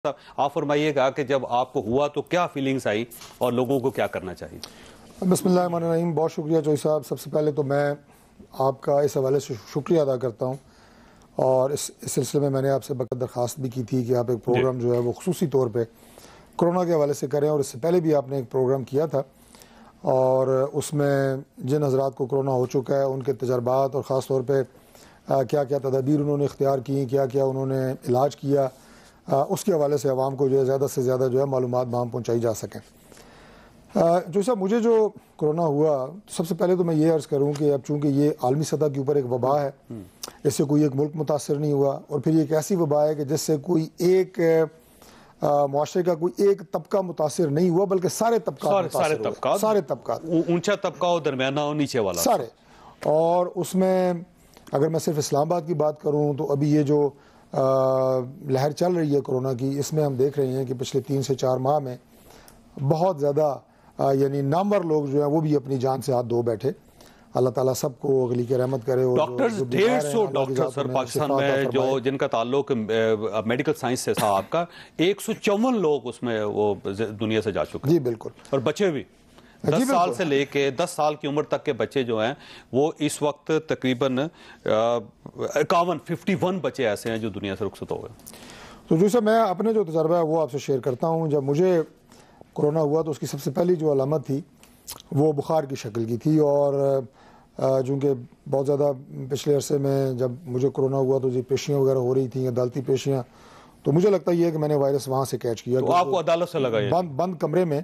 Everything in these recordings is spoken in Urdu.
آپ فرمائیے گا کہ جب آپ کو ہوا تو کیا فیلنگز آئی اور لوگوں کو کیا کرنا چاہیے؟ بسم اللہ الرحمن الرحیم. بہت شکریہ چوئی صاحب. سب سے پہلے تو میں آپ کا اس حوالے سے شکریہ ادا کرتا ہوں، اور اس سلسلے میں نے آپ سے بقدر درخواست بھی کی تھی کہ آپ ایک پروگرام جو ہے وہ خصوصی طور پہ کرونا کے حوالے سے کریں، اور اس سے پہلے بھی آپ نے ایک پروگرام کیا تھا، اور اس میں جن حضرات کو کرونا ہو چکا ہے ان کے تجربات اور خاص طور پہ کیا کیا تدابیر انہوں نے اختیار کی، کیا کیا انہوں نے علاج کیا، اس کے حوالے سے عوام کو جو ہے زیادہ سے زیادہ جو ہے معلومات وہاں پہنچائی جا سکیں. جو صاحب مجھے جو کرونا ہوا، سب سے پہلے تو میں یہ عرض کروں کہ اب چونکہ یہ عالمی سطح کے اوپر ایک وبا ہے، اس سے کوئی ایک ملک متاثر نہیں ہوا، اور پھر یہ ایک ایسی وبا ہے کہ جس سے کوئی ایک معاشرے کا کوئی ایک طبقہ متاثر نہیں ہوا، بلکہ سارے طبقات، سارے طبقات، اونچا طبقہ ہو، درمیانہ ہو، نیچے والا، سارے. اور اس میں اگر میں صرف اسلام آباد کی بات کروں تو ابھی یہ جو لہر چل رہی ہے کرونا کی، اس میں ہم دیکھ رہے ہیں کہ پچھلے 3 سے 4 ماہ میں بہت زیادہ یعنی نامور لوگ جو ہیں وہ بھی اپنی جان سے ہاتھ دھو بیٹھے. اللہ تعالیٰ سب کو اگلی کی رحمت کرے. ڈاکٹرز 150 ڈاکٹر سر پاکستان میں جو جن کا تعلق میڈیکل سائنس سے تھا آپ کا، 154 لوگ اس میں وہ دنیا سے جا چکے. جی بالکل. اور بچے بھی 10 سال سے لے کے 10 سال کی عمر تک کے بچے جو ہیں وہ اس وقت تقریباً 51 بچے ایسے ہیں جو دنیا سے رخصت ہو گئے. تو جو سر میں اپنے جو تجربہ ہے وہ آپ سے شیئر کرتا ہوں. جب مجھے کرونا ہوا تو اس کی سب سے پہلی جو علامت تھی وہ بخار کی شکل کی تھی، اور چونکہ بہت زیادہ پچھلے عرصے میں جب مجھے کرونا ہوا تو یہ پیشیاں وغیرہ ہو رہی تھیں، عدالتی پیشیاں، تو مجھے لگتا یہ ہے کہ میں نے وائرس وہاں سے کیچ کیا. تو آپ کو عدالت سے لگا؟ بند کمرے میں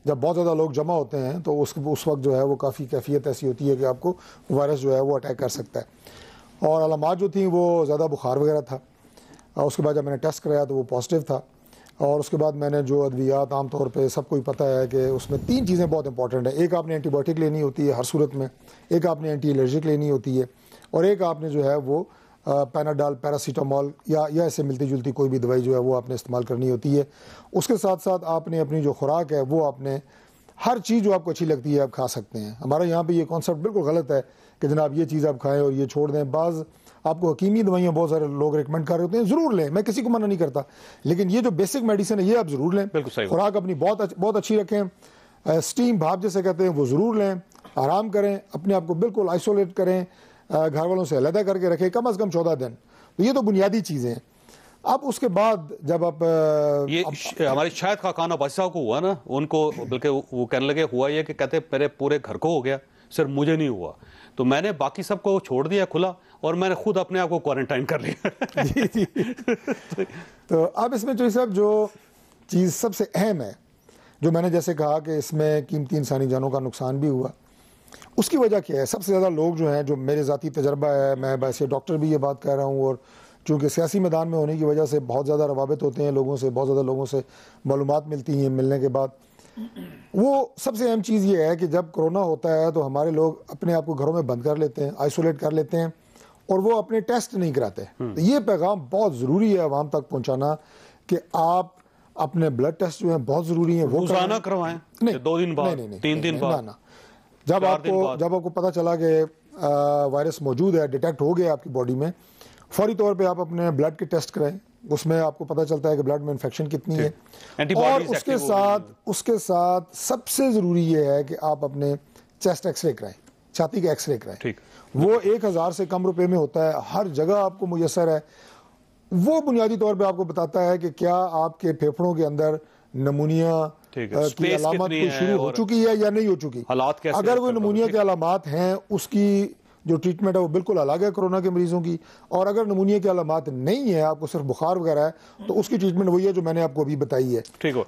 جب بہت زیادہ لوگ جمع ہوتے ہیں تو اس وقت جو ہے وہ کافی کیفیت ایسی ہوتی ہے کہ آپ کو وائرس جو ہے وہ اٹیک کر سکتا ہے. اور علامات جو تھیں وہ زیادہ بخار وغیرہ تھا. اس کے بعد جب میں نے ٹیسٹ کرایا تو وہ پازیٹیو تھا. اور اس کے بعد میں نے جو ادویات، عام طور پہ سب کو ہی پتہ ہے کہ اس میں 3 چیزیں بہت امپورٹنٹ ہیں. ایک آپ نے اینٹی بایوٹک لینی ہوتی ہے ہر صورت میں، ایک آپ نے اینٹی الرجک لینی ہوتی ہے، اور ایک آپ نے جو ہے وہ پیناڈال، پیراسیٹامول یا ایسے ملتی جلتی کوئی بھی دوائی جو ہے وہ آپ نے استعمال کرنی ہوتی ہے. اس کے ساتھ ساتھ آپ نے اپنی جو خوراک ہے وہ آپ نے ہر چیز جو آپ کو اچھی لگتی ہے آپ کھا سکتے ہیں. ہمارے یہاں پہ یہ کانسیپٹ بالکل غلط ہے کہ جناب یہ چیز آپ کھائیں اور یہ چھوڑ دیں. بعض آپ کو حکیمی دوائیاں بہت سارے لوگ ریکمنڈ کر رہے ہوتے ہیں، ضرور لیں، میں کسی کو منع نہیں کرتا، لیکن یہ جو بیسک میڈیسن ہے یہ آپ ضرور لیں. خوراک اپنی بہت اچھی رکھیں، اسٹیم بھاپ جیسے کہتے ہیں وہ ضرور لیں، آرام کریں، اپنے آپ کو بالکل آئسولیٹ کریں، گھر والوں سے علیحدہ کر کے رکھیں کم از کم 14 دن. تو یہ تو بنیادی چیزیں ہیں. اب اس کے بعد جب آپ یہ ہمارے شاہد خاقان عباسی صاحب کو ہوا نا، ان کو بلکہ وہ کہنے لگے ہوا یہ کہ کہتے میرے پورے گھر کو ہو گیا، صرف مجھے نہیں ہوا، تو میں نے باقی سب کو چھوڑ دیا کھلا اور میں نے خود اپنے آپ کو کوارنٹائن کر لیا. جی. تو اب اس میں جو صاحب جو چیز سب سے اہم ہے، جو میں نے جیسے کہا کہ اس میں قیمتی انسانی جانوں کا نقصان بھی ہوا، اس کی وجہ کیا ہے؟ سب سے زیادہ لوگ جو ہیں، جو میرے ذاتی تجربہ ہے، میں ویسے ڈاکٹر بھی یہ بات کہہ رہا ہوں، اور چونکہ سیاسی میدان میں ہونے کی وجہ سے بہت زیادہ روابط ہوتے ہیں لوگوں سے، بہت زیادہ لوگوں سے معلومات ملتی ہیں ملنے کے بعد، وہ سب سے اہم چیز یہ ہے کہ جب کرونا ہوتا ہے تو ہمارے لوگ اپنے آپ کو گھروں میں بند کر لیتے ہیں، آئسولیٹ کر لیتے ہیں، اور وہ اپنے ٹیسٹ نہیں کراتے. تو یہ پیغام بہت ضروری ہے عوام تک پہنچانا کہ آپ اپنے بلڈ ٹیسٹ جو ہیں بہت ضروری ہیں، وہ روزانہ کروائیں، 2 دن بعد، 3 دن بعد. جب آپ کو پتہ چلا کہ وائرس موجود ہے، ڈیٹیکٹ ہو گیا آپ کی باڈی میں، فوری طور پہ آپ اپنے بلڈ کے ٹیسٹ کرائیں. اس میں آپ کو پتہ چلتا ہے کہ بلڈ میں انفیکشن کتنی ہے. اور اس کے ساتھ سب سے ضروری یہ ہے کہ آپ اپنے چیسٹ ایکس رے کرائیں، چھاتی کا ایکس رے کرائیں. وہ 1000 سے کم روپے میں ہوتا ہے، ہر جگہ آپ کو میسر ہے. وہ بنیادی طور پہ آپ کو بتاتا ہے کہ کیا آپ کے پھیپھڑوں کے اندر نمونیا کی علامات کوئی شروع ہو چکی ہے یا نہیں ہو چکی. اگر وہ نمونیا کے علامات ہیں، اس کی جو ٹریٹمنٹ ہے وہ بالکل الگ ہے کرونا کے مریضوں کی. اور اگر نمونیا کے علامات نہیں ہیں، آپ کو صرف بخار وغیرہ ہے، تو اس کی ٹریٹمنٹ وہی ہے جو میں نے آپ کو ابھی بتائی ہے.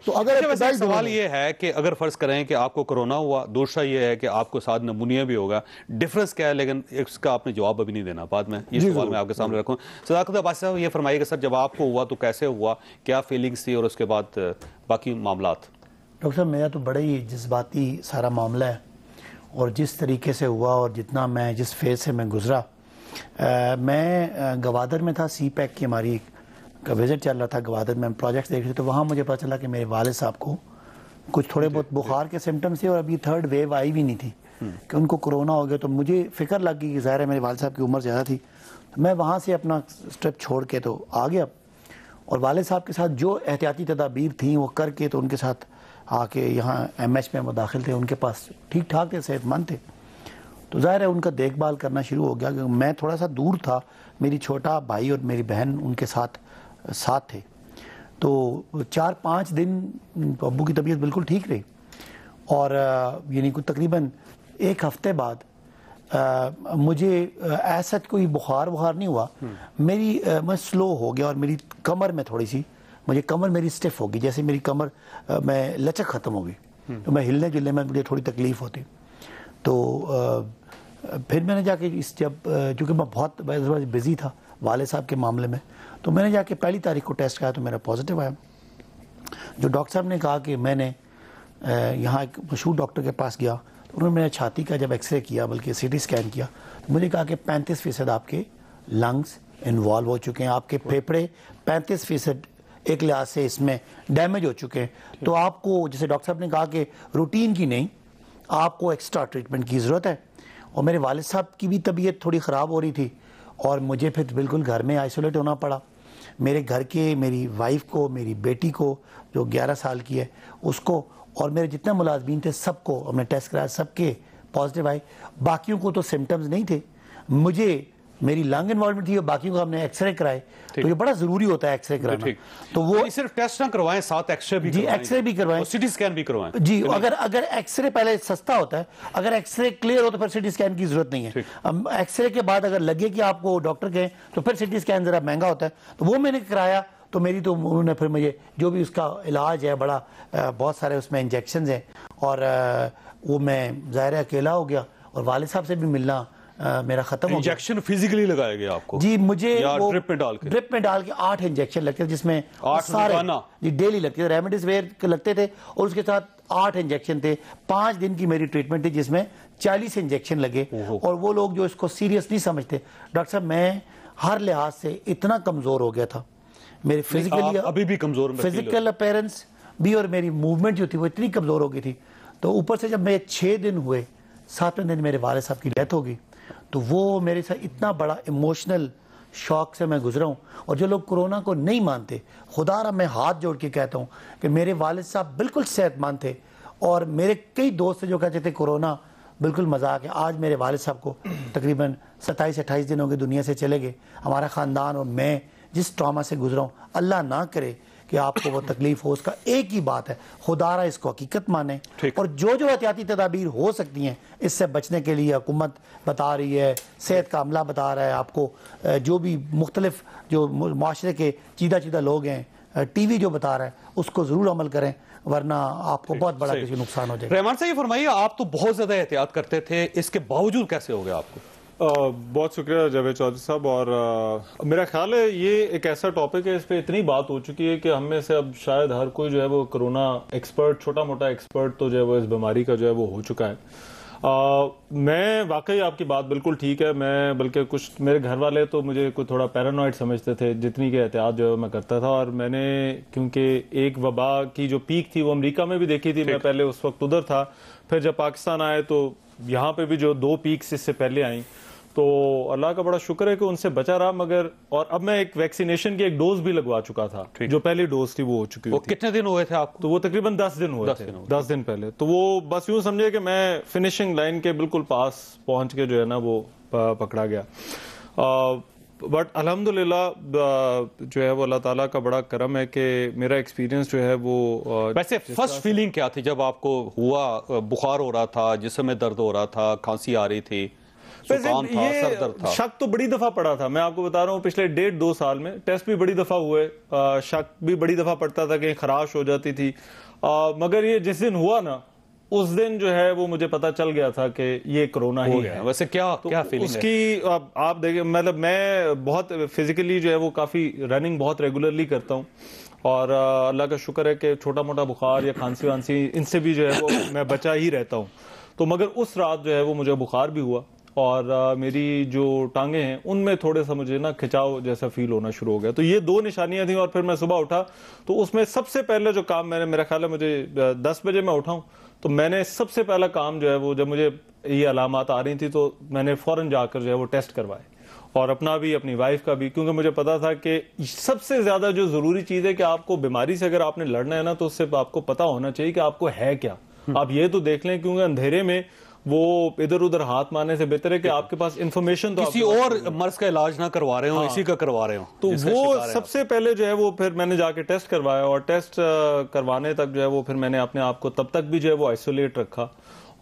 تو اگر سوال یہ ہے کہ اگر فرض کریں کہ آپ کو کرونا ہوا، دوسرا یہ ہے کہ آپ کو ساتھ نمونیا بھی ہوگا، ڈفرنس کیا ہے؟ لیکن اس کا آپ نے جواب ابھی نہیں دینا، بعد میں یہ سوال میں آپ کے سامنے رکھوں. صداقت عباسی صاحب یہ فرمائیے کہ سر جب آپ کو ہوا تو کیسے ہوا، کیا فیلنگس تھی، اور اس کے بعد باقی معاملات؟ ڈاکٹر صاحب میرا تو بڑا ہی جذباتی سارا معاملہ ہے، اور جس طریقے سے ہوا اور جتنا میں جس فیز سے میں گزرا، میں گوادر میں تھا، سی پیک کی ہماری کا وزٹ چل رہا تھا گوادر میں، ہم پروجیکٹس دیکھ رہے تھے. تو وہاں مجھے پتہ چلا کہ میرے والد صاحب کو کچھ تھوڑے بہت بخار کے سمٹمس تھے، اور ابھی 3rd ویو آئی بھی نہیں تھی کہ ان کو کرونا ہو گیا. تو مجھے فکر لگ گئی کہ ظاہر ہے میرے والد صاحب کی عمر زیادہ تھی. تو میں وہاں سے اپنا اسٹرپ چھوڑ کے تو آ گیا، اور والد صاحب کے ساتھ جو احتیاطی تدابیر تھیں وہ کر کے تو ان کے ساتھ آ کے یہاں ایم ایچ میں مداخل تھے. ان کے پاس ٹھیک ٹھاک تھے, صحت مند تھے. تو ظاہر ہے ان کا دیکھ بھال کرنا شروع ہو گیا, کیونکہ میں تھوڑا سا دور تھا, میری چھوٹا بھائی اور میری بہن ان کے ساتھ تھے. تو 4-5 دن ابو کی طبیعت بالکل ٹھیک رہی, اور یعنی کوئی تقریباً 1 ہفتے بعد مجھے ایسا کوئی بخار نہیں ہوا. میں سلو ہو گیا, اور میری کمر میں تھوڑی سی کمر میری اسٹف ہوگی, جیسے میری کمر میں لچک ختم ہو گئی, تو میں ہلنے جلنے میں مجھے تھوڑی تکلیف ہوتی. تو پھر میں نے جا کے چونکہ میں بہت بزی تھا والد صاحب کے معاملے میں, تو میں نے جا کے 1 تاریخ کو ٹیسٹ کرایا تو میرا پازیٹیو آیا. جو ڈاکٹر صاحب نے کہا کہ میں نے یہاں ایک مشہور ڈاکٹر کے پاس گیا, تو انہوں نے میرے چھاتی کا جب ایکس رے کیا, بلکہ سی ٹی اسکین کیا, تو مجھے کہا کہ 35% آپ کے لنگس انوالو ہو چکے ہیں, آپ کے پھیپھڑے 35% ایک لحاظ سے اس میں ڈیمیج ہو چکے ہیں. تو آپ کو, جیسے ڈاکٹر صاحب نے کہا کہ روٹین کی نہیں, آپ کو ایکسٹرا ٹریٹمنٹ کی ضرورت ہے. اور میرے والد صاحب کی بھی طبیعت تھوڑی خراب ہو رہی تھی, اور مجھے پھر بالکل گھر میں آئسولیٹ ہونا پڑا. میرے گھر کے میری وائف کو, میری بیٹی کو جو 11 سال کی ہے اس کو, اور میرے جتنے ملازمین تھے سب کو ہم نے ٹیسٹ کرایا, سب کے پازیٹیو آئے. باقیوں کو تو سمٹمز نہیں تھے, مجھے میری لنگ انوالومنٹ تھی, اور باقیوں کو ہم نے ایکس رے کرائے. تو یہ بڑا ضروری ہوتا ہے ایکس رے کرانا. تو وہ صرف ٹیسٹ نہ کروائیں, ساتھ ایکس رے بھی جی ایکس رے بھی کروائیں, سی ٹی اسکین بھی کروائیں. جی اگر ایکس رے پہلے سستا ہوتا ہے, اگر ایکس رے کلیئر ہو تو پھر سی ٹی اسکین کی ضرورت نہیں ہے. ایکس رے کے بعد اگر لگے کہ آپ کو ڈاکٹر کہیں تو پھر سی ٹی اسکین ذرا مہنگا ہوتا ہے. تو وہ میں نے کرایا, تو انہوں نے پھر مجھے جو بھی اس کا علاج ہے, بہت سارے اس میں انجیکشنز ہیں, اور وہ میں ظاہر اکیلا ہو گیا, اور والد صاحب سے بھی ملنا میرا ختم ہو گیا. انجیکشن فزیکلی لگایا گیا آپ کو؟ جی مجھے ڈرپ میں ڈال کے 8 انجیکشن لگتے تھے, جس میں 8 جی ڈیلی لگتے تھے, ریمڈیسویر لگتے تھے, اور اس کے ساتھ 8 انجیکشن تھے. 5 دن کی میری ٹریٹمنٹ تھی, جس میں 40 انجیکشن لگے. اور وہ لوگ جو اس کو سیریس نہیں سمجھتے, ڈاکٹر صاحب میں ہر لحاظ سے اتنا کمزور ہو گیا تھا, میرے ابھی بھی کمزور, فزیکل اپیرنس بھی, اور میری موومنٹ جو تھی وہ اتنی کمزور ہو گئی تھی. تو اوپر سے جب میں 6 دن ہوئے, 7ویں دن میرے والد صاحب کی ڈیتھ ہو گئی. تو وہ میرے ساتھ اتنا بڑا ایموشنل شوق سے میں گزرا ہوں. اور جو لوگ کرونا کو نہیں مانتے, خدا را میں ہاتھ جوڑ کے کہتا ہوں کہ میرے والد صاحب بالکل صحت مند تھے, اور میرے کئی دوست جو کہتے تھے کرونا بالکل مذاق ہے. آج میرے والد صاحب کو تقریباً 27-28 دن ہو گئے, دنیا سے چلے گئے. ہمارا خاندان اور میں جس ٹراما سے گزرا ہوں, اللہ نہ کرے کہ آپ کو وہ تکلیف ہو. اس کا ایک ہی بات ہے, خدا را اس کو حقیقت مانیں, اور جو احتیاطی تدابیر ہو سکتی ہیں اس سے بچنے کے لیے حکومت بتا رہی ہے, صحت کا عملہ بتا رہا ہے آپ کو, جو بھی مختلف جو معاشرے کے چیدہ لوگ ہیں, ٹی وی جو بتا رہا ہے, اس کو ضرور عمل کریں, ورنہ آپ کو بہت بڑا کسی نقصان ہو جائے. رحمان صاحب یہ فرمائیے, آپ تو بہت زیادہ احتیاط کرتے تھے, اس کے باوجود کیسے ہو گیا آپ کو؟ بہت شکریہ جاوید چودھری صاحب. اور میرا خیال ہے یہ ایک ایسا ٹاپک ہے, اس پہ اتنی بات ہو چکی ہے کہ ہم میں سے اب شاید ہر کوئی جو ہے وہ کرونا ایکسپرٹ, چھوٹا موٹا ایکسپرٹ تو جو ہے وہ اس بیماری کا جو ہے وہ ہو چکا ہے. میں واقعی آپ کی بات بالکل ٹھیک ہے. میں بلکہ کچھ میرے گھر والے تو مجھے کوئی تھوڑا پیرانوائڈ سمجھتے تھے, جتنی کہ احتیاط جو ہے میں کرتا تھا. اور میں نے کیونکہ ایک وبا کی جو پیک تھی وہ امریکہ میں بھی دیکھی تھی, میں پہلے اس وقت ادھر تھا, پھر جب پاکستان آئے تو یہاں پہ بھی جو 2 پیکس اس سے پہلے آئیں, تو اللہ کا بڑا شکر ہے کہ ان سے بچا رہا. مگر اور اب میں ایک ویکسینیشن کی ایک ڈوز بھی لگوا چکا تھا, جو پہلی ڈوز تھی وہ ہو چکی تھی. کتنے دن ہوئے تھے آپ کو؟ تو وہ تقریباً 10 دن ہوئے تھے, 10 دن پہلے. تو وہ بس یوں سمجھے کہ میں فنشنگ لائن کے بالکل پاس پہنچ کے جو ہے نا وہ پکڑا گیا. بٹ الحمدللہ جو ہے وہ اللہ تعالیٰ کا بڑا کرم ہے کہ میرا ایکسپیرینس جو ہے وہ. ویسے فرسٹ فیلنگ کیا تھی جب آپ کو ہوا؟ بخار ہو رہا تھا, جسم میں درد ہو رہا تھا, کھانسی آ رہی تھی, یہ شک تو بڑی دفعہ پڑا تھا. میں آپ کو بتا رہا ہوں پچھلے 1.5-2 سال میں ٹیسٹ بھی بڑی دفعہ ہوئے, شک بھی بڑی دفعہ پڑتا تھا کہ خراش ہو جاتی تھی. مگر یہ جس دن ہوا نا, اس دن جو ہے وہ مجھے پتا چل گیا تھا کہ یہ کرونا ہی ہے. ویسے کیا فیلنگ اس کی آپ دیکھیں, مطلب میں بہت فزیکلی جو ہے وہ کافی رننگ بہت ریگولرلی کرتا ہوں, اور اللہ کا شکر ہے کہ چھوٹا موٹا بخار یا کھانسی وانسی ان سے بھی جو ہے وہ میں بچا ہی رہتا ہوں. تو مگر اس رات جو ہے وہ مجھے بخار بھی ہوا, اور میری جو ٹانگیں ہیں ان میں تھوڑے سا مجھے نا کھچاؤ جیسا فیل ہونا شروع ہو گیا. تو یہ 2 نشانیاں تھیں. اور پھر میں صبح اٹھا تو اس میں سب سے پہلے جو کام میں نے, میرا خیال ہے مجھے 10 بجے میں اٹھا ہوں, تو میں نے سب سے پہلا کام جو ہے وہ, جب مجھے یہ علامات آ رہی تھی تو میں نے فوراً جا کر جو ہے وہ ٹیسٹ کروائے. اور اپنا بھی اپنی وائف کا بھی, کیونکہ مجھے پتا تھا کہ سب سے زیادہ جو ضروری چیز ہے کہ آپ کو بیماری سے اگر آپ نے لڑنا ہے نا تو اس سے آپ کو پتا ہونا چاہیے کہ آپ کو ہے کیا. آپ یہ تو دیکھ لیں, کیونکہ اندھیرے میں وہ ادھر ادھر ہاتھ مارنے سے بہتر ہے کہ آپ کے پاس انفارمیشن تو کسی اور مرض کا علاج نہ کروا رہے ہوں, اسی کا کروا رہے ہوں. تو وہ سب سے پہلے جو ہے وہ پھر میں نے جا کے ٹیسٹ کروایا, اور ٹیسٹ کروانے تک جو ہے وہ پھر میں نے اپنے آپ کو تب تک بھی جو ہے وہ آئسولیٹ رکھا,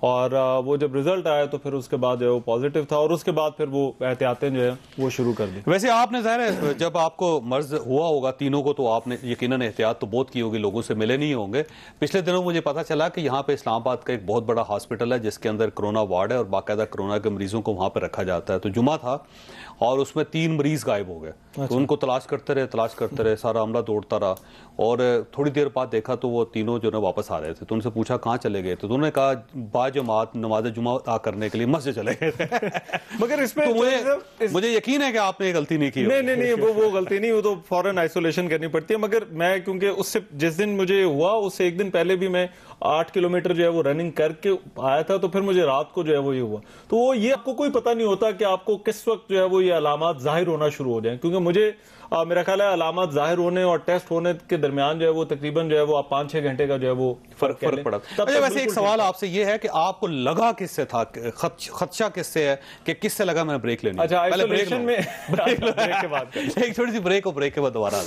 اور وہ جب رزلٹ آیا تو پھر اس کے بعد جو ہے وہ پازیٹیو تھا, اور اس کے بعد پھر وہ احتیاطیں جو ہے وہ شروع کر دی. ویسے آپ نے ظاہر ہے جب آپ کو مرض ہوا ہوگا تینوں کو تو آپ نے یقیناً احتیاط تو بہت کی ہوگی, لوگوں سے ملے نہیں ہوں گے. پچھلے دنوں مجھے پتا چلا کہ یہاں پہ اسلام آباد کا ایک بہت بڑا ہاسپٹل ہے جس کے اندر کرونا وارڈ ہے, اور باقاعدہ کرونا کے مریضوں کو وہاں پہ رکھا جاتا ہے. تو جمعہ تھا اور اس میں 3 مریض غائب ہو گئے. تو ان کو تلاش کرتے رہے, سارا عملہ دوڑتا رہا, اور تھوڑی دیر بعد دیکھا تو وہ تینوں جو نا واپس آ رہے تھے. تو ان سے پوچھا کہاں چلے گئے, تو انہوں نے کہا با جماعت نماز جمعہ ادا کرنے کے لیے مسجد چلے گئے تھے. مگر اس میں مجھے یقین ہے کہ آپ نے غلطی نہیں کی. نہیں وہ غلطی نہیں, وہ تو فوراً آئسولیشن کرنی پڑتی ہے. مگر میں کیونکہ اس سے جس دن مجھے ہوا اس سے ایک دن پہلے بھی میں 8 کلومیٹر جو ہے وہ رننگ کر کے آیا تھا, تو پھر مجھے رات کو جو ہے وہ یہ ہوا. تو وہ یہ آپ کو کوئی پتہ نہیں ہوتا کہ آپ کو کس وقت جو ہے وہ یہ علامات ظاہر ہونا شروع ہو جائیں, کیونکہ مجھے میرا خیال ہے علامات ظاہر ہونے اور ٹیسٹ ہونے کے درمیان جو ہے وہ تقریباً جو ہے وہ 5-6 گھنٹے کا جو ہے وہ فرق پڑا. ویسے ایک سوال آپ سے یہ ہے کہ آپ کو لگا کس سے تھا, خدشہ کس سے ہے کہ کس سے لگا میں نے بریک لینی؟ اچھا آئسولیشن میں ایک چھوٹی سی بریک, اور بریک کے بعد دوبارہ